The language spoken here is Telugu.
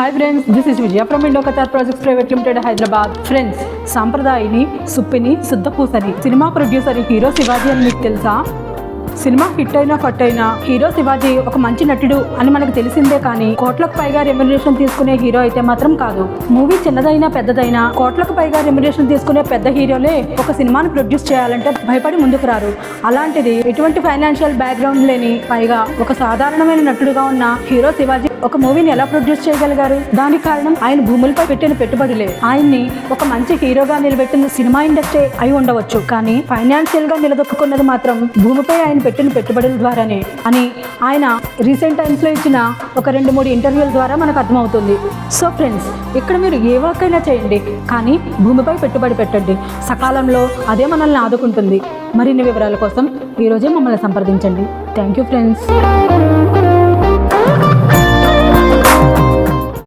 Hi friends, this is Vijaya from Indo Qatar projects private limited Hyderabad. Friends, సాంప్రదాయిని, సుప్పిని, శుద్ధపూసని సినిమా ప్రొడ్యూసర్ హీరో శివాజీ అని మీకు తెలుసా? సినిమా హిట్ అయినా ఫట్ అయినా హీరో శివాజీ ఒక మంచి నటుడు అని మనకు తెలిసిందే, కానీ కోట్లకు పైగా రెమ్యునరేషన్ తీసుకునే హీరో అయితే మాత్రం కాదు. మూవీ చిన్నదైనా పెద్దదైనా కోట్లకు పైగా రెమ్యునరేషన్ తీసుకునే పెద్ద హీరోలే ఒక సినిమాను ప్రొడ్యూస్ చేయాలంటే భయపడి ముందుకు రారు. అలాంటిది ఎటువంటి ఫైనాన్షియల్ బ్యాక్గ్రౌండ్ లేని, పైగా ఒక సాధారణమైన నటుడుగా ఉన్న హీరో శివాజీ ఒక మూవీని ఎలా ప్రొడ్యూస్ చేయగలిగారు? దానికి కారణం ఆయన భూములపై పెట్టిన పెట్టుబడులే. ఆయన్ని ఒక మంచి హీరోగా నిలబెట్టిన సినిమా ఇండస్ట్రీ అయి ఉండవచ్చు, కానీ ఫైనాన్షియల్ గా నిలదొక్కున్నది మాత్రం భూమిపై ఆయన పెట్టిన పెట్టుబడుల ద్వారానే అని ఆయన రీసెంట్ టైమ్స్ లో ఇచ్చిన ఒక 2-3 ఇంటర్వ్యూల ద్వారా మనకు అర్థమవుతుంది. సో ఫ్రెండ్స్, ఇక్కడ మీరు ఏ వర్క్ అయినా చేయండి, కానీ భూమిపై పెట్టుబడి పెట్టండి. సకాలంలో అదే మనల్ని ఆదుకుంటుంది. మరిన్ని వివరాల కోసం ఈరోజే మమ్మల్ని సంప్రదించండి. Thank you friends.